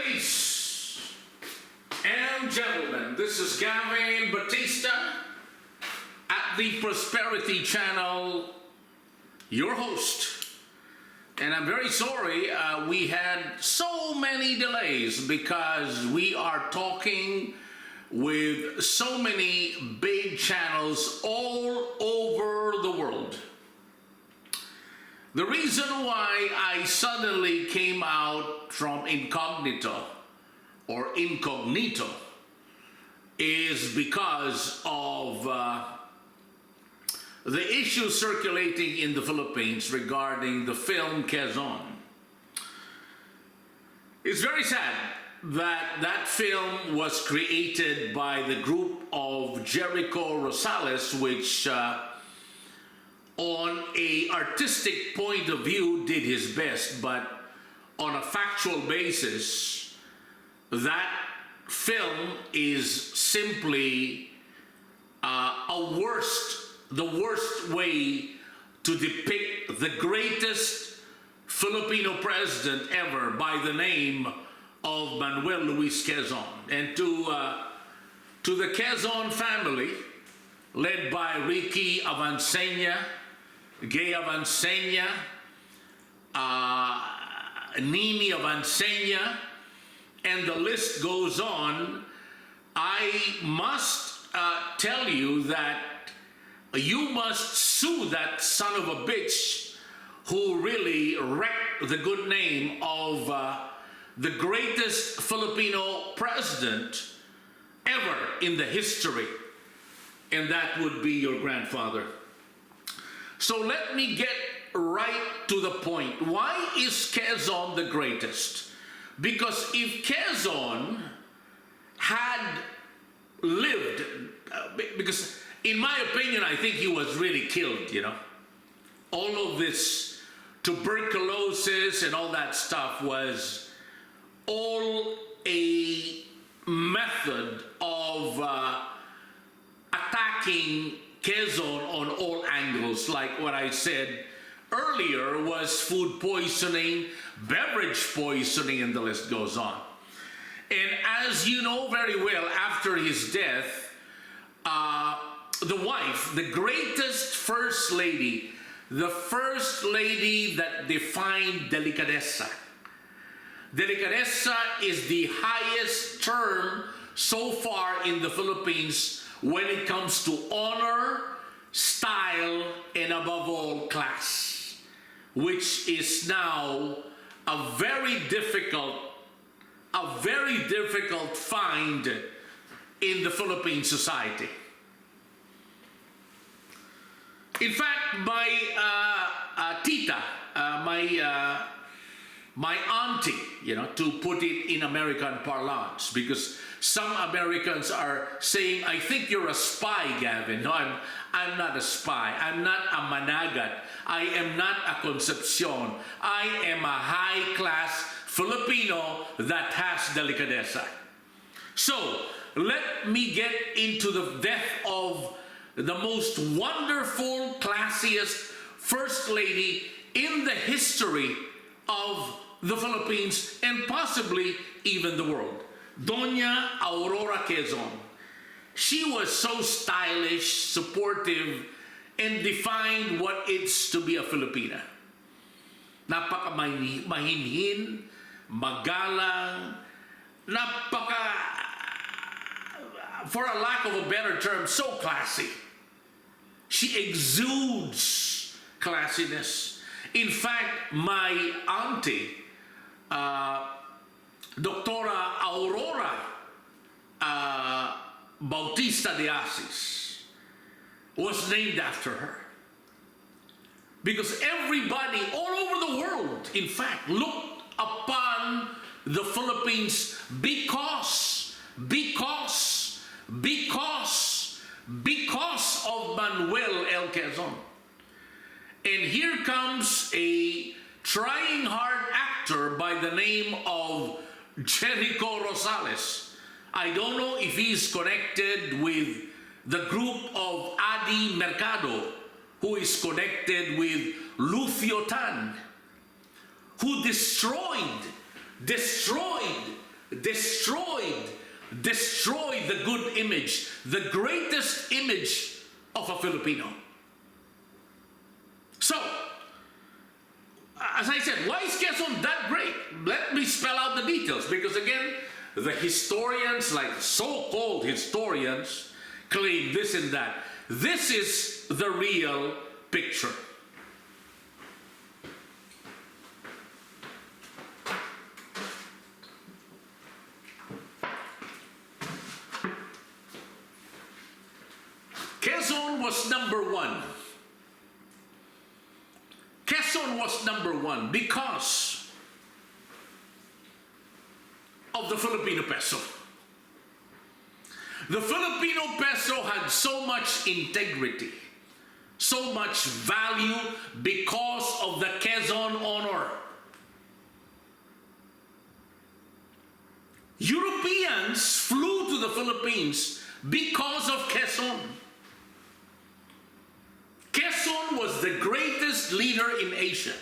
Ladies and gentlemen, this is Gavin Batista at the Prosperity Channel, your host. And I'm very sorry we had so many delays because we are talking with so many big channels all over the world. The reason why I suddenly came out from incognito is because of the issue circulating in the Philippines regarding the film QUEZON'S. It's very sad that that film was created by the group of Jericho Rosales, which on a artistic point of view did his best, but on a factual basis, that film is simply the worst way to depict the greatest Filipino president ever, by the name of Manuel Luis Quezon. And to the Quezon family, led by Ricky Avancenia, Gay Avancenia, Nini Avancenia, and the list goes on, I must tell you that you must sue that son of a bitch who really wrecked the good name of the greatest Filipino president ever in the history, and that would be your grandfather. So let me get right to the point. Why is Quezon the greatest? Because if Quezon had lived, because in my opinion, I think he was really killed, you know. All of this tuberculosis and all that stuff was all a method of attacking Quezon on all angles. Like what I said earlier was food poisoning, beverage poisoning, and the list goes on. And as you know very well, after his death, the wife, the greatest first lady, the first lady that defined delicadeza. Delicadeza is the highest term so far in the Philippines when it comes to honor, style, and above all, class, which is now a very difficult find in the Philippine society. In fact, my tita, my auntie, you know, to put it in American parlance, because some Americans are saying, I think you're a spy, Gavin. No, I'm not a spy. I'm not a managat. I am not a Concepcion. I am a high-class Filipino that has delicadeza. So, let me get into the death of the most wonderful, classiest First Lady in the history of the Philippines and possibly even the world. Doña Aurora Quezon. She was so stylish, supportive, and defined what it's to be a Filipina. Napaka-mahinhin, magalang, for a lack of a better term, so classy. She exudes classiness. In fact, my auntie, Doctora Aurora Bautista de Asis, was named after her. Because everybody all over the world, in fact, looked upon the Philippines because of Manuel L. Quezon. And here comes a trying hard actor by the name of Jericho Rosales. I don't know if he's connected with the group of Adi Mercado, who is connected with Lucio Tan, who destroyed destroyed the good image, the greatest image of a Filipino. So, as I said, why is Quezon that great? Let me spell out the details, because again, the historians, like so-called historians, claim this and that. This is the real picture. Quezon was number one. Quezon was number one because of the Filipino peso. The Filipino peso had so much integrity, so much value because of the Quezon honor. Europeans flew to the Philippines because of Quezon. Quezon was the greatest leader in Asia.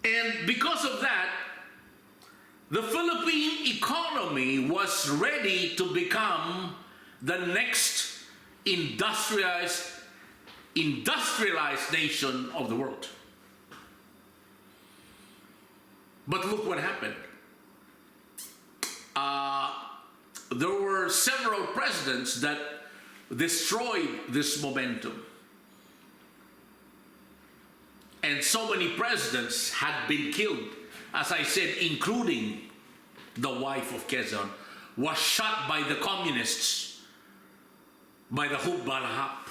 And because of that, the Philippine economy was ready to become the next industrialized nation of the world. But look what happened. There were several presidents that destroyed this momentum. And so many presidents had been killed. As I said, including the wife of Quezon, was shot by the communists, by the Hub-Balahap.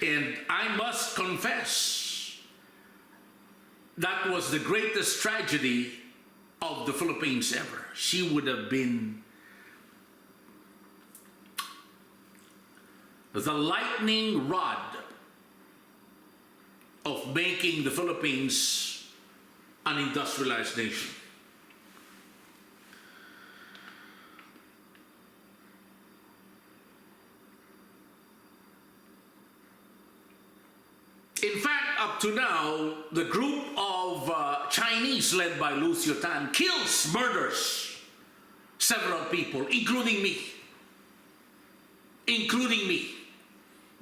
And I must confess, that was the greatest tragedy of the Philippines ever. She would have been the lightning rod of making the Philippines an industrialized nation. In fact, up to now, the group of Chinese led by Lucio Tan kills, murders several people, including me.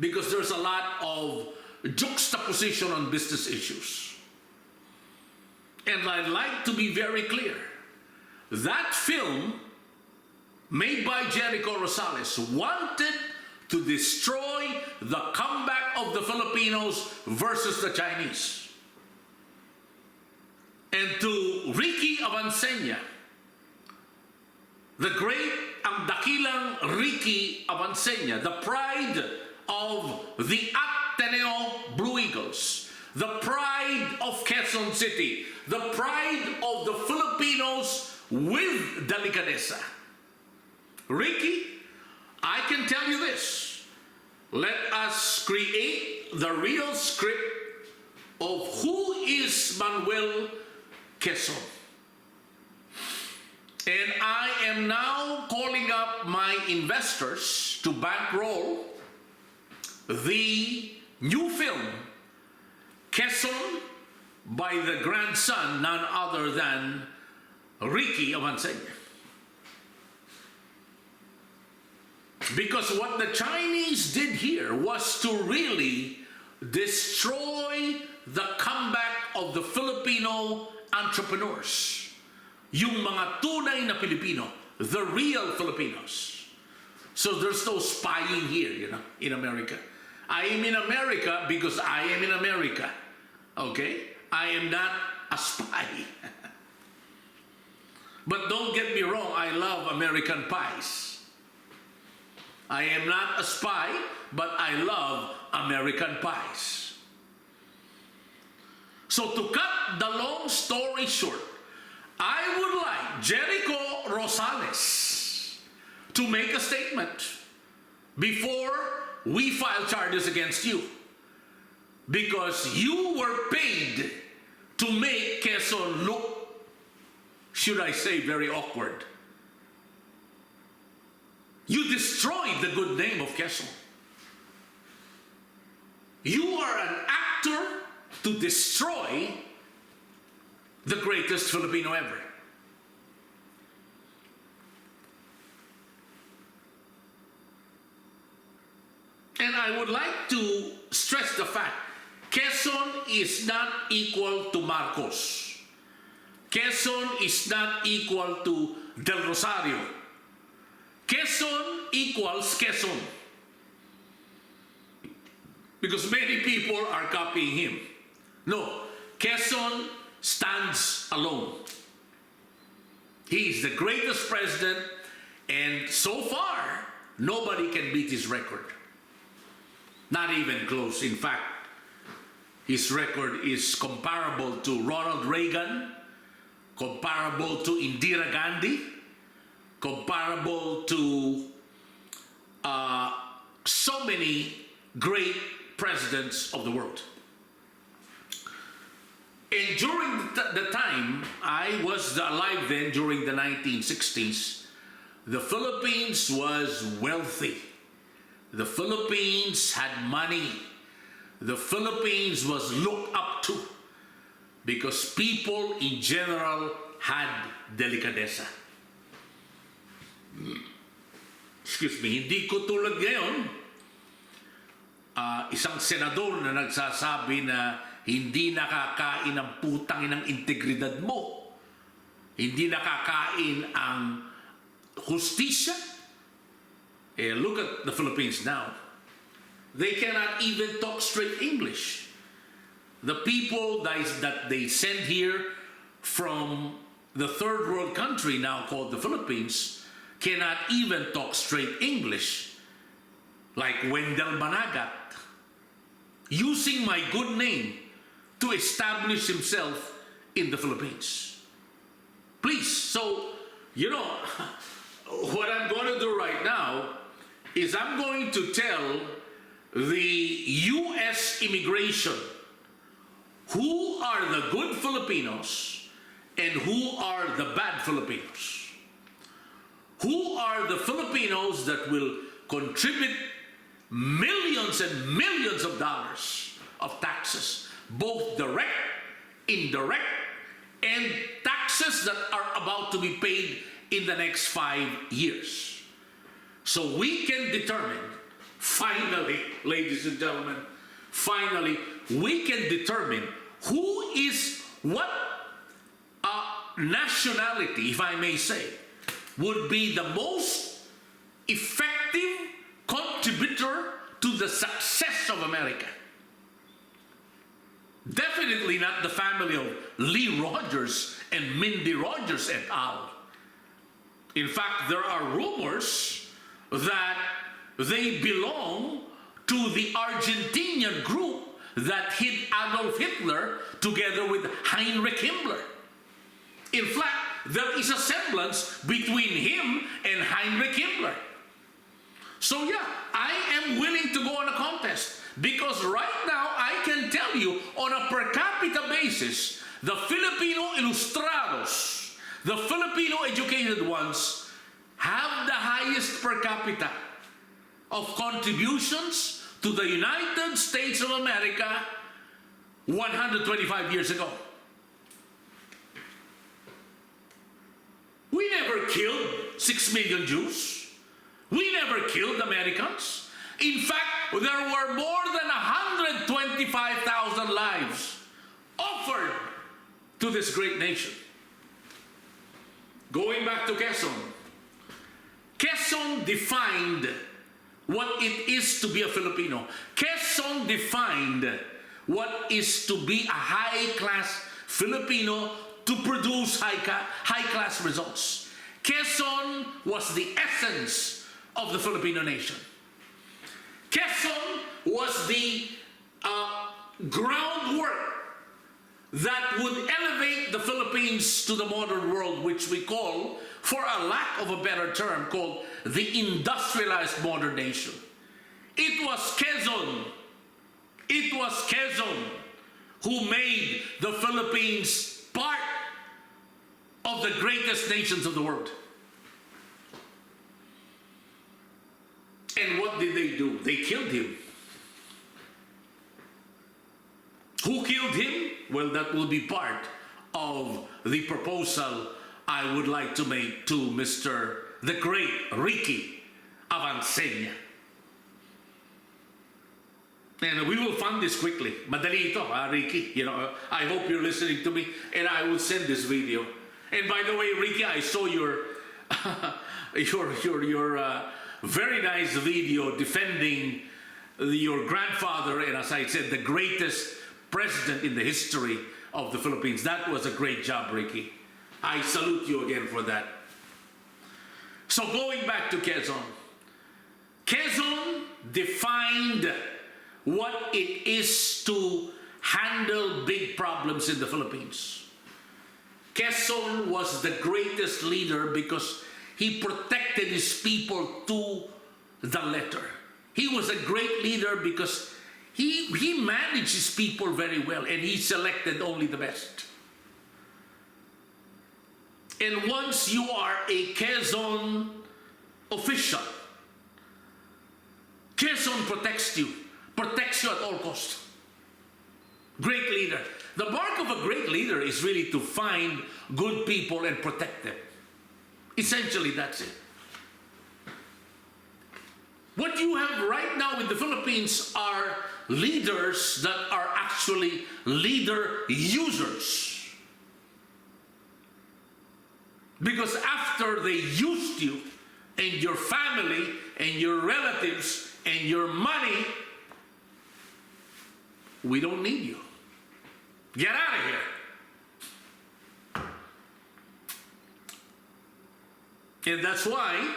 Because there's a lot of juxtaposition on business issues. And I'd like to be very clear. That film, made by Jericho Rosales, wanted to destroy the comeback of the Filipinos versus the Chinese. And to Ricky Avancenia, the great, ang dakilang Ricky Avancenia, the pride of the Ateneo Blue Eagles, the pride of Quezon City, the pride of the Filipinos with delicadeza. Ricky, I can tell you this. Let us create the real script of who is Manuel Quezon. And I am now calling up my investors to bankroll the new film, Quezon, by the grandson, none other than Ricky Avancenia. Because what the Chinese did here was to really destroy the comeback of the Filipino entrepreneurs. Yung mga tunay na Pilipino, the real Filipinos. So there's no spying here, you know, in America. I am in America because I am in America. Okay? I am not a spy. But don't get me wrong, I love American pies. I am not a spy, but I love American pies. So to cut the long story short, I would like Jericho Rosales to make a statement before we file charges against you. Because you were paid to make Quezon look, should I say, very awkward. You destroyed the good name of Quezon. You are an actor to destroy the greatest Filipino ever. And I would like to stress the fact, Quezon is not equal to Marcos. Quezon is not equal to Del Rosario. Quezon equals Quezon. Because many people are copying him. No, Quezon stands alone. He is the greatest president, and so far, nobody can beat his record. Not even close. In fact, his record is comparable to Ronald Reagan, comparable to Indira Gandhi, comparable to so many great presidents of the world. And during the time, I was alive then, during the 1960s, the Philippines was wealthy. The Philippines had money. The Philippines was looked up to because people in general had delicadeza. Excuse me, hindi ko tulad ngayon, isang senador na nagsasabi na hindi nakakain ang putang ng integridad mo, hindi nakakain ang hustisya. Look at the Philippines now. They cannot even talk straight English. The people that they send here from the third world country now called the Philippines cannot even talk straight English. Like Wendell Managat, using my good name to establish himself in the Philippines. Please, so, you know, what I'm going to do right now is I'm going to tell the U.S. immigration who are the good Filipinos and who are the bad Filipinos. Who are the Filipinos that will contribute millions and millions of dollars of taxes, both direct, indirect, and taxes that are about to be paid in the next 5 years. So we can determine, finally, ladies and gentlemen, finally, we can determine who is what nationality, if I may say, would be the most effective contributor to the success of America. Definitely not the family of Lee Rogers and Mindy Rogers et al. In fact, there are rumors that they belong to the Argentinian group that hit Adolf Hitler together with Heinrich Himmler. In fact, there is a semblance between him and Heinrich Himmler. So yeah, I am willing to go on a contest because right now I can tell you on a per capita basis, the Filipino ilustrados, the Filipino educated ones, have the highest per capita of contributions to the United States of America 125 years ago. We never killed 6 million Jews. We never killed Americans. In fact, there were more than 125,000 lives offered to this great nation. Going back to Quezon. Quezon defined what it is to be a Filipino. Quezon defined what is to be a high-class Filipino to produce high-class results. Quezon was the essence of the Filipino nation. Quezon was the groundwork that would elevate the Philippines to the modern world, which we call, for a lack of a better term, called the industrialized modern nation. It was Quezon who made the Philippines part of the greatest nations of the world. And what did they do? They killed him. Who killed him? Well, that will be part of the proposal I would like to make to Mr. the Great Ricky Avancenia. And we will fund this quickly. Madali ito, Ricky. You know, I hope you're listening to me, and I will send this video. And by the way, Ricky, I saw your your very nice video defending your grandfather, and as I said, the greatest president in the history of the Philippines. That was a great job, Ricky. I salute you again for that. So going back to Quezon. Quezon defined what it is to handle big problems in the Philippines. Quezon was the greatest leader because he protected his people to the letter. He was a great leader because he managed his people very well, and he selected only the best. And once you are a Quezon official, Quezon protects you at all costs. Great leader. The mark of a great leader is really to find good people and protect them. Essentially, that's it. What you have right now in the Philippines are leaders that are actually leader users. Because after they used you and your family and your relatives and your money, we don't need you. Get out of here. And that's why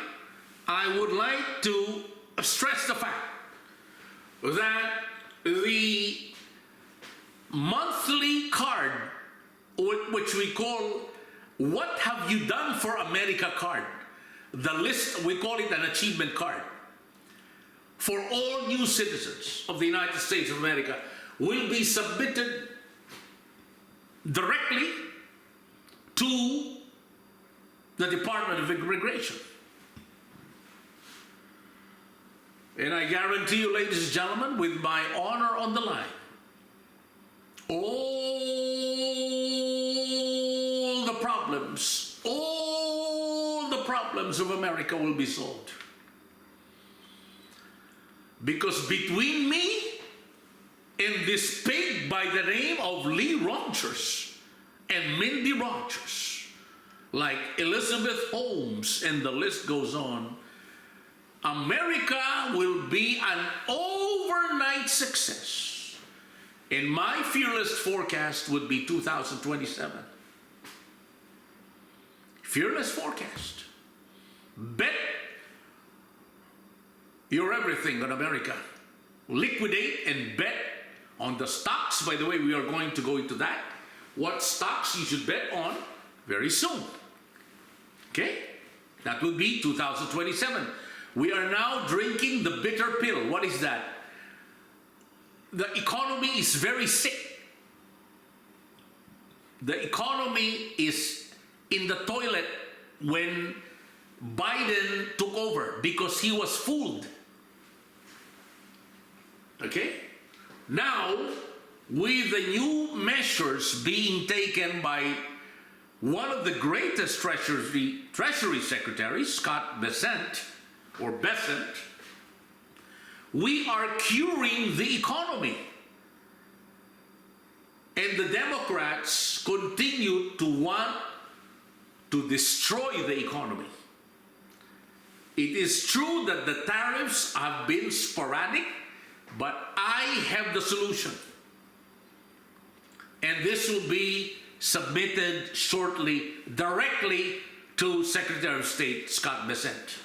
I would like to stress the fact that the monthly card, which we call What Have You Done for America card, the list, we call it an achievement card, for all new citizens of the United States of America, will be submitted directly to the Department of Immigration. And I guarantee you, ladies and gentlemen, with my honor on the line, all the problems of America will be solved. Because between me and this pig by the name of Lee Rogers and Mindy Rogers, like Elizabeth Holmes, and the list goes on, America will be an overnight success. And my fearless forecast would be 2027. Fearless forecast. Bet your everything on America. Liquidate and bet on the stocks. By the way, we are going to go into that. What stocks you should bet on very soon. Okay? That will be 2027. We are now drinking the bitter pill. What is that? The economy is very sick. The economy is in the toilet when Biden took over because he was fooled. Okay? Now, with the new measures being taken by one of the greatest Treasury secretaries, Scott Bessent, we are curing the economy. And the Democrats continue to want to destroy the economy. It is true that the tariffs have been sporadic, but I have the solution. And this will be submitted shortly directly to Secretary of State Scott Bessent.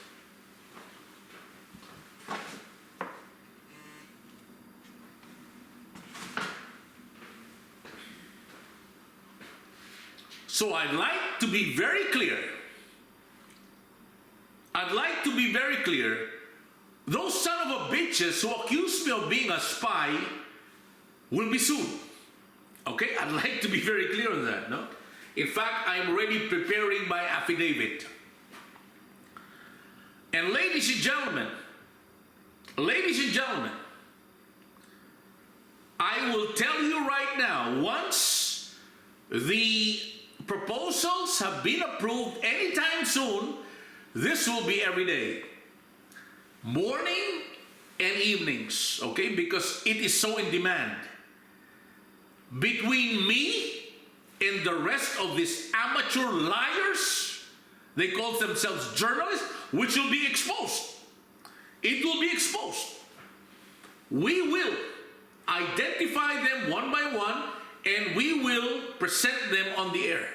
So I'd like to be very clear. Those son of a bitches who accuse me of being a spy will be sued. Okay? I'd like to be very clear on that, no? In fact, I'm already preparing my affidavit. And ladies and gentlemen, I will tell you right now, once the proposals have been approved anytime soon, this will be every day. Morning and evenings, okay? Because it is so in demand. Between me and the rest of these amateur liars, they call themselves journalists, which will be exposed. It will be exposed. We will identify them one by one, and we will present them on the air,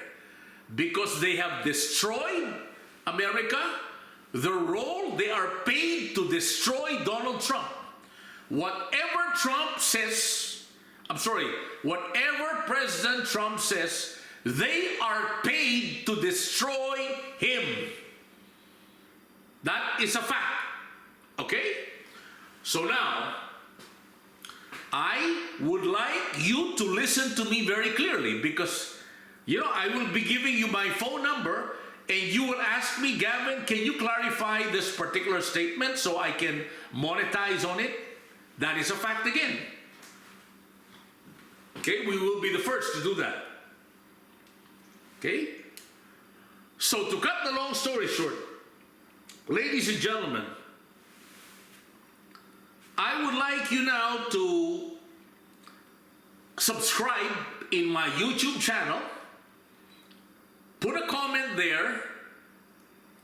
because they have destroyed America. The role, they are paid to destroy Donald Trump. Whatever Trump says, whatever President Trump says, they are paid to destroy him. That is a fact. Okay? So now, I would like you to listen to me very clearly, because, you know, I will be giving you my phone number, and you will ask me, Gavin, can you clarify this particular statement so I can monetize on it? That is a fact again. Okay, we will be the first to do that. Okay? So to cut the long story short, ladies and gentlemen, I would like you now to subscribe in my YouTube channel, put a comment there,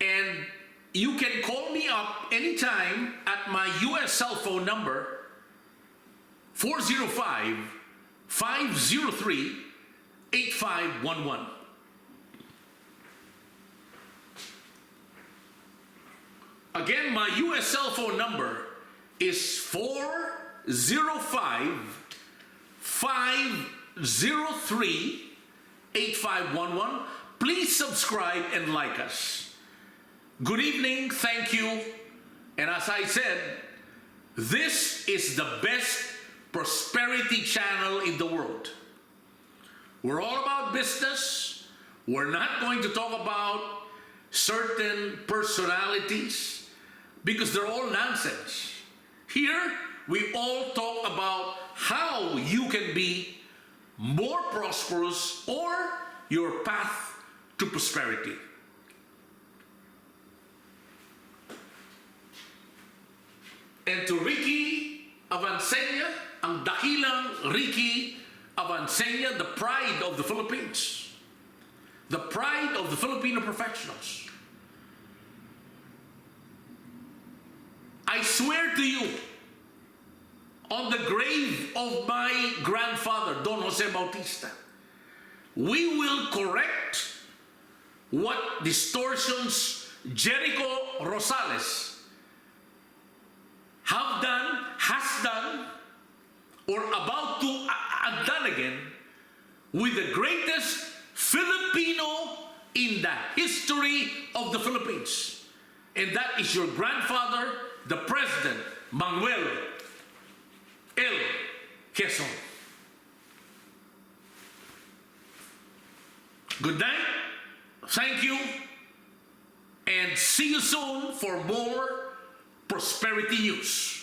and you can call me up anytime at my US cell phone number, 405-503-8511. Again, my US cell phone number is 405-503-8511. Please subscribe and like us. Good evening, thank you. And as I said, this is the best prosperity channel in the world. We're all about business. We're not going to talk about certain personalities because they're all nonsense. Here, we all talk about how you can be more prosperous or your path to prosperity. And to Ricky Avancenia, ang dakilang Ricky Avancenia, the pride of the Philippines, the pride of the Filipino professionals. I swear to you, on the grave of my grandfather, Don Jose Bautista, we will correct what distortions Jericho Rosales have done, has done, or about to have done again with the greatest Filipino in the history of the Philippines. And that is your grandfather, the President, Manuel L. Quezon. Good night, thank you, and see you soon for more prosperity news.